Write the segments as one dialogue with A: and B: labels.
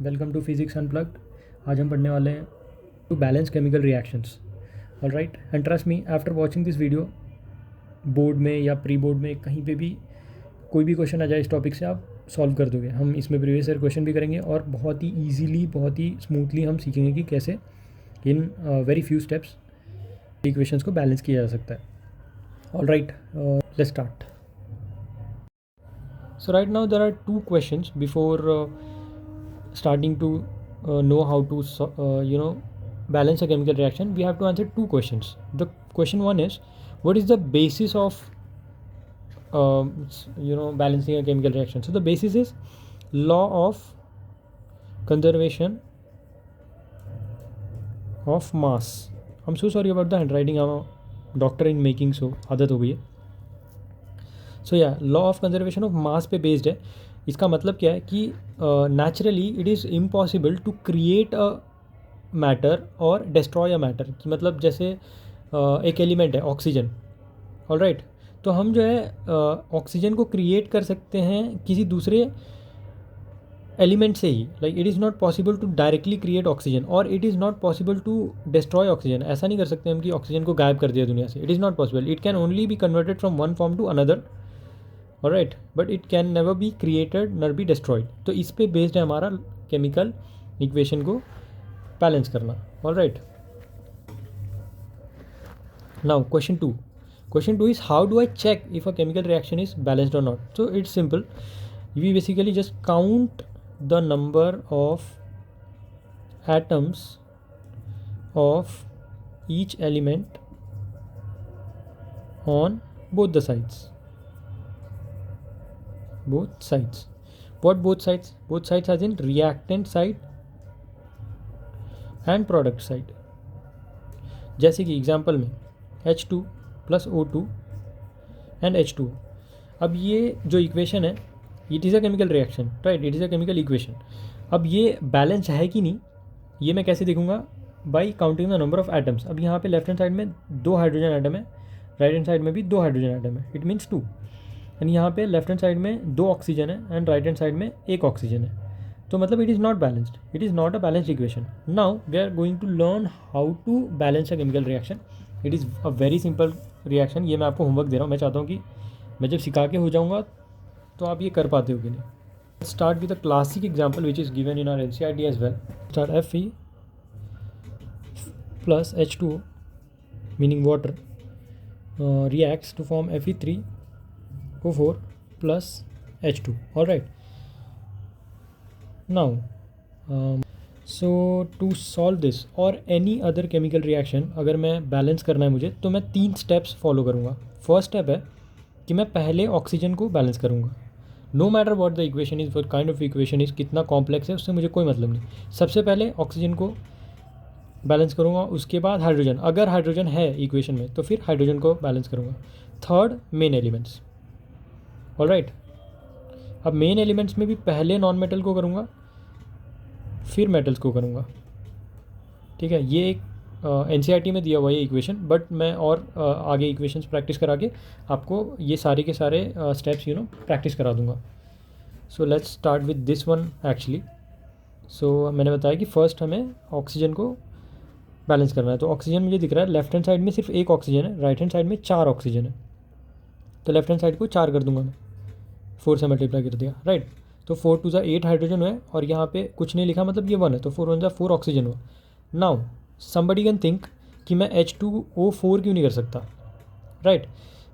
A: Welcome to physics unplugged. आज हम पढ़ने वाले हैं to balance chemical reactions. Alright, and trust me, after watching this video board में या प्री बोर्ड में कहीं पे भी कोई भी क्वेश्चन आ जाए इस टॉपिक से आप सॉल्व कर दोगे। हम इसमें प्रीवियस ईयर क्वेश्चन भी करेंगे और बहुत ही ईजीली, बहुत ही स्मूथली हम सीखेंगे कि कैसे in very few steps equations को बैलेंस किया जा सकता है। Alright, let's start. So right now there are two questions before starting to know how to balance a chemical reaction. We have to answer two questions. The question one is, what is the basis of balancing a chemical reaction? So the basis is law of conservation of mass. I'm so sorry about the handwriting. I'm a doctor in making, so आदत हो गई है. So या law of conservation of mass पे based है. इसका मतलब क्या है कि naturally it is impossible to create a matter और डिस्ट्रॉय अ मैटर. कि मतलब जैसे एक एलिमेंट है ऑक्सीजन. ऑलराइट, तो हम जो है ऑक्सीजन को क्रिएट कर सकते हैं किसी दूसरे एलिमेंट से ही. Like it is not possible to directly create oxygen और it is not possible to destroy oxygen. ऐसा नहीं कर सकते हम कि ऑक्सीजन को गायब कर दिया दुनिया से. It is not possible. It can only be converted from one form to another. Alright, but it can never be created nor be destroyed. तो इस पे बेस्ड है हमारा केमिकल इक्वेशन को बैलेंस करना. Alright, now question two is how do I check if a chemical reaction is balanced और not. So it's simple. We basically just count the number of atoms of each element on both the sides. Both sides. What both sides? Both sides as in reactant side and product side. जैसे कि example में H2 plus O2 and H2. अब ये जो equation है, it is a chemical reaction, right. It is a chemical equation. अब ये balance है कि नहीं, ये मैं कैसे देखूंगा? By counting the number of atoms. अब यहाँ पे लेफ्ट हैंड साइड में 2 हाइड्रोजन एटम है, राइट हैंड साइड में भी 2 हाइड्रोजन एटम है. It means 2. एंड यहाँ पे लेफ्ट हैंड साइड में 2 ऑक्सीजन है एंड राइट हैंड साइड में 1 ऑक्सीजन है. तो मतलब it is not balanced. It is not a balanced equation. Now we are going to learn how to balance a chemical reaction. It is a very simple reaction. ये मैं आपको homework दे रहा हूँ. मैं चाहता हूँ कि मैं जब सिखा के हो जाऊँगा तो आप ये कर पाते हो कि नहीं. Start with a classic example which is given in our NCERT as well. Start Fe plus H2O meaning water reacts to form Fe3O4 plus H2. All right. Now, so to solve this or any other chemical reaction, अगर मैं balance करना है मुझे तो मैं 3 steps follow करूँगा. First step है कि मैं पहले ऑक्सीजन को बैलेंस करूँगा. No matter what the equation is, what kind of equation is, कितना कॉम्प्लेक्स है उससे मुझे कोई मतलब नहीं. सबसे पहले ऑक्सीजन को बैलेंस करूँगा. उसके बाद हाइड्रोजन, अगर हाइड्रोजन है इक्वेशन में तो फिर हाइड्रोजन को बैलेंस करूँगा. Third, main elements. ऑलराइट, अब मेन एलिमेंट्स में भी पहले नॉन मेटल को करूँगा फिर मेटल्स को करूँगा. ठीक है, ये एक NCERT में दिया हुआ है इक्वेशन, बट मैं और आगे इक्वेशंस प्रैक्टिस करा के आपको ये सारे के सारे स्टेप्स प्रैक्टिस करा दूँगा. So let's start with this one actually. So मैंने बताया कि फ़र्स्ट हमें ऑक्सीजन को बैलेंस करना है. तो ऑक्सीजन मुझे दिख रहा है लेफ्ट हैंड साइड में सिर्फ 1 ऑक्सीजन है, राइट हैंड साइड में 4 ऑक्सीजन है. तो लेफ्ट हैंड साइड को 4 कर दूंगा मैं, 4 से मल्टीप्लाई कर दिया, राइट. तो 4 2 8 हाइड्रोजन हुए और यहाँ पे कुछ नहीं लिखा, मतलब ये 1 है, तो 4 1 4 ऑक्सीजन हुआ. नाउ समबडी कैन थिंक कि मैं H2O4 क्यों नहीं कर सकता, राइट.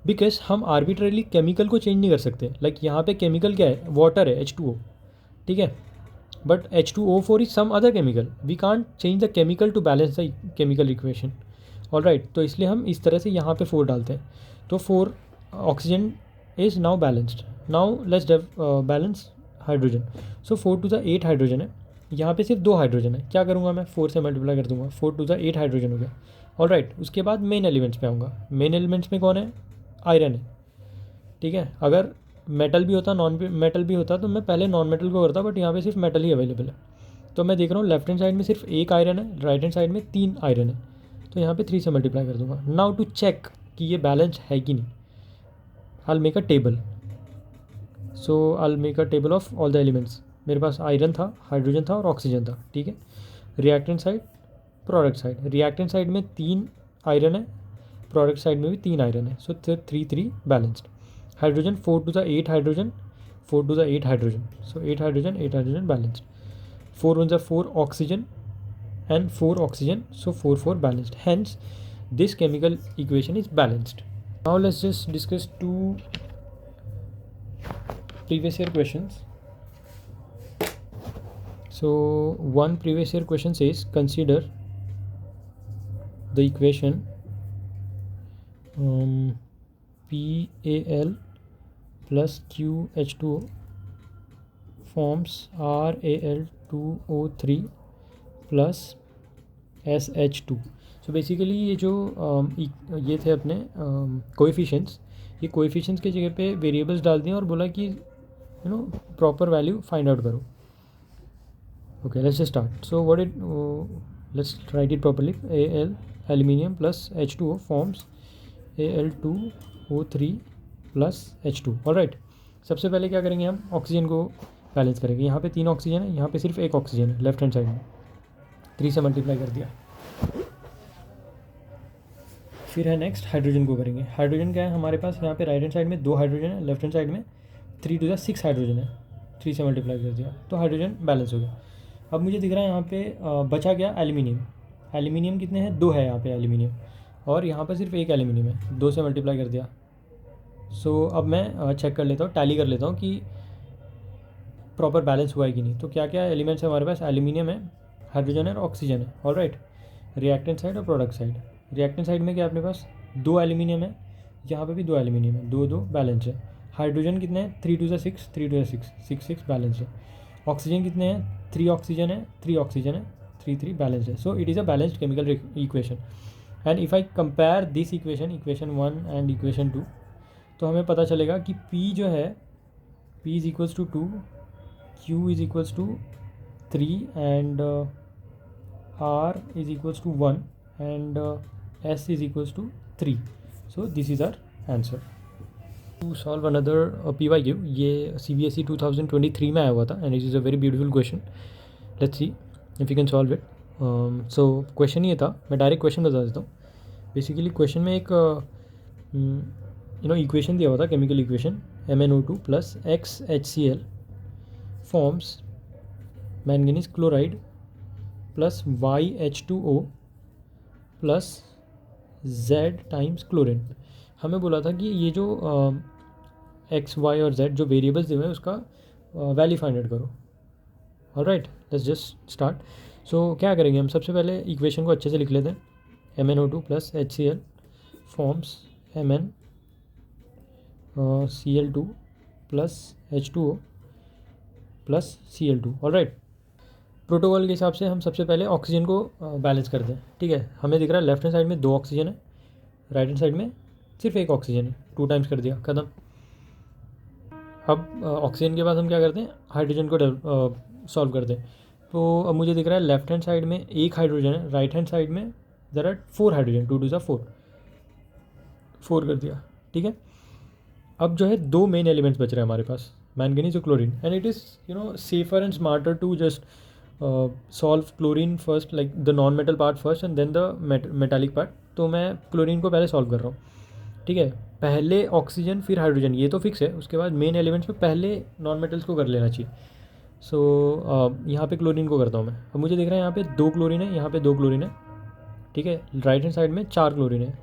A: बिकॉज हम आर्बिट्रेरली केमिकल को चेंज नहीं कर सकते. लाइक यहाँ पे केमिकल क्या है, वाटर है, H2O, ठीक है. But H2O4 is some other chemical. We can't change the chemical to balance the chemical equation. Alright, तो इसलिए हम इस तरह से यहाँ पे 4 डालते हैं. तो 4 oxygen is now balanced. Now let's balance hydrogen. So 4 2 8 hydrogen है, यहाँ पे सिर्फ 2 हाइड्रोजन है. क्या करूँगा मैं, 4 से मल्टीप्लाई कर दूंगा. 4 2 8 हाइड्रोजन हो गया. ऑलराइट, उसके बाद मेन एलिमेंट्स पे आऊँगा. मेन एलिमेंट्स में कौन है, आयरन है, ठीक है. अगर मेटल भी होता, नॉन मेटल भी होता तो मैं पहले नॉन मेटल को करता, बट यहाँ पे सिर्फ मेटल ही अवेलेबल है. तो मैं देख रहा हूँ लेफ्ट हैंड साइड में सिर्फ 1 आयरन है, राइट हैंड साइड में 3 आयरन है. तो यहाँ पे 3 से मल्टीप्लाई कर दूंगा. नाउ टू चेक कि ये बैलेंस है कि नहीं, I'll make a table. So I'll make a table of all the elements. मेरे पास आयरन था, हाइड्रोजन था और ऑक्सीजन था, ठीक है। Reactant side, product side, reactant side में 3 आयरन है, प्रोडक्ट साइड में भी 3 आयरन है, सो 3 balanced. Hydrogen 4 to the 8 hydrogen, 4 to the 8 hydrogen, so 8 hydrogen balanced. 4 on the 4 oxygen and 4 oxygen, so 4 balanced, hence this chemical equation is balanced. Now let's just discuss 2 previous year questions. So one previous year question says, consider the equation PAL plus QH2O forms RAL2O3 plus SH2. So basically ये जो ये थे अपने coefficients, ये coefficients की जगह पे variables डाल दिए और बोला कि you know proper value find out करो. Okay, let's just start. So what it, let's write it properly. Al aluminium plus H2O forms Al2O3 plus H2. Alright, सबसे पहले क्या करेंगे, हम ऑक्सीजन को बैलेंस करेंगे. यहाँ पे 3 ऑक्सीजन है, यहाँ पे सिर्फ 1 ऑक्सीजन है लेफ्ट हैंड साइड में. 3 से मल्टीप्लाई कर दिया. फिर है नेक्स्ट हाइड्रोजन को करेंगे. हाइड्रोजन क्या है हमारे पास, यहाँ पे राइट हैंड साइड में 2 हाइड्रोजन है, लेफ्ट हैंड साइड में 3 to the 6 हाइड्रोजन है. 3 से मल्टीप्लाई कर दिया तो हाइड्रोजन बैलेंस हो गया. अब मुझे दिख रहा है यहाँ पे बचा गया एल्यूमिनियम. एल्यूमिनियम कितने हैं, 2 है यहाँ पे एल्यूमिनियम, और यहाँ पर सिर्फ 1 एल्यूमिनियम है. 2 से मल्टीप्लाई कर दिया. सो अब मैं चेक कर लेता हूँ, टैली कर लेता हूँ कि प्रॉपर बैलेंस हुआ है कि नहीं. तो क्या क्या एलिमेंट्स है हमारे पास, एल्यूमिनियम है, हाइड्रोजन है और ऑक्सीजन है. ऑलराइट, रिएक्टेंट साइड और प्रोडक्ट साइड. रिएक्टेंट साइड में क्या अपने पास 2 एल्यूमिनियम है, यहाँ पे भी 2 एल्यूमिनियम है, 2 बैलेंस है. हाइड्रोजन कितने हैं, 3 to the 6, 3 to the 6, 6 balance है. ऑक्सीजन कितने हैं, 3 ऑक्सीजन है, 3 ऑक्सीजन है, 3 बैलेंस है. So it is a balanced chemical equation. And if I compare this equation 1 and equation 2, तो हमें पता चलेगा कि P जो है, P is equals to 2, Q is equals to 3 and R is equals to 1 and S is equals to 3. So this is our answer. To solve another PYQ, ये CBSE 2023 में आया हुआ था and it is a very beautiful question. Let's see if you can solve it. So question ये था, मैं direct question बता देता हूँ. बेसिकली क्वेश्चन में एक इक्वेशन दिया हुआ था, chemical equation MnO2 plus XHCl forms manganese chloride plus YH2O plus Z times chlorine. हमें बोला था कि ये जो X, Y और Z जो वेरिएबल्स दिए हुए हैं उसका वैल्यू फाइंड आउट करो. Alright, let's just start. So क्या करेंगे हम, सबसे पहले इक्वेशन को अच्छे से लिख लेते हैं. MnO2 plus HCl forms Cl2 plus H2O plus Cl2. Alright, protocol के हिसाब से हम सबसे पहले ऑक्सीजन को बैलेंस करते हैं. ठीक है, हमें दिख रहा है लेफ्ट हैंड साइड में 2 ऑक्सीजन है, राइट हैंड साइड में सिर्फ 1 ऑक्सीजन है. 2 टाइम्स कर दिया, खत्म. अब ऑक्सीजन के बाद हम क्या करते हैं, हाइड्रोजन को सॉल्व करते हैं. तो अब मुझे दिख रहा है लेफ्ट हैंड साइड में 1 हाइड्रोजन है, राइट हैंड साइड में there are 4 hydrogen, 2 to the 4 कर दिया. ठीक है, अब जो है 2 मेन एलिमेंट्स बच रहे हैं हमारे पास, मैंगनीज और chlorine. And it is safer and smarter to just solve chlorine first, like the non metal part first and then the metallic part. तो मैं क्लोरीन को पहले सॉल्व कर रहा हूँ. ठीक है, पहले ऑक्सीजन फिर हाइड्रोजन, ये तो फिक्स है. उसके बाद मेन एलिमेंट्स में पहले नॉन मेटल्स को कर लेना चाहिए. सो यहाँ पे क्लोरीन को करता हूँ मैं. अब मुझे दिख रहा है यहाँ पे 2 क्लोरीन है, यहाँ पे 2 क्लोरीन है. ठीक है, राइट हैंड साइड में 4 क्लोरीन है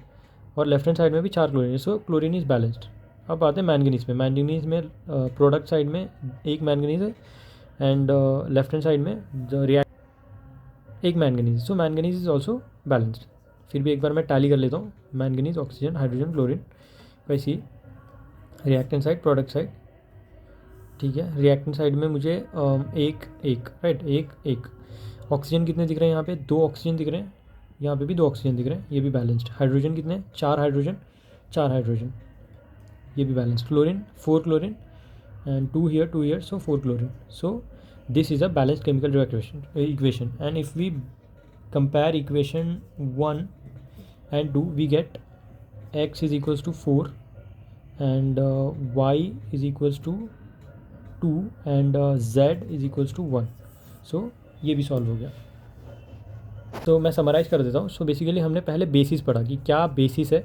A: और लेफ्ट हैंड साइड में भी 4 क्लोरीन है. So chlorine is balanced. अब आते हैं मैंगनीज में. मैंगनीज में प्रोडक्ट साइड में 1 मैंगनीज है एंड लेफ्ट हैंड साइड में react 1 manganese. So manganese is also balanced. फिर भी एक बार मैं टैली कर लेता हूँ. Manganese, oxygen, hydrogen, chlorine. वैसे ही रिएक्टेंट साइड, प्रोडक्ट साइड. ठीक है, रिएक्टेंट साइड में मुझे 1 राइट, 1 ऑक्सीजन कितने दिख रहे हैं, यहाँ पे 2 ऑक्सीजन दिख रहे हैं, यहाँ पे भी 2 ऑक्सीजन दिख रहे हैं, ये भी बैलेंस्ड. हाइड्रोजन कितने, 4 हाइड्रोजन, 4 हाइड्रोजन, ये भी balanced. Chlorine 4 chlorine and 2 here 2 here, so 4 chlorine. So this is a balanced chemical equation. And if we compare equation 1 and 2, we get x is equals to 4 and y is equals to 2 and z is equals to 1। So ये भी solve हो गया। तो मैं summarise कर देता हूँ। So basically हमने पहले बेसिस पढ़ा कि क्या बेसिस है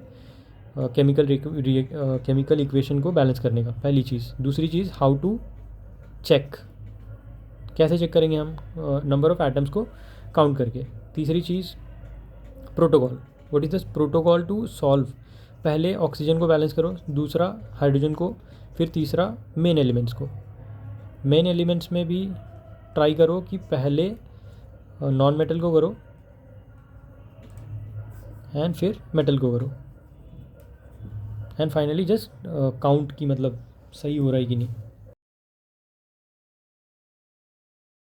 A: केमिकल इक्वेशन को बैलेंस करने का, पहली चीज़। दूसरी चीज़, हाउ टू चेक, कैसे चेक करेंगे हम, नंबर ऑफ़ एटम्स को काउंट करके। तीसरी चीज़, protocol, what is the protocol to solve, पहले ऑक्सीजन को बैलेंस करो, दूसरा हाइड्रोजन को, फिर तीसरा मेन एलिमेंट्स को। मेन एलिमेंट्स में भी ट्राई करो कि पहले नॉन मेटल को करो एंड फिर मेटल को करो, एंड फाइनली जस्ट काउंट की मतलब सही हो रहा है कि नहीं।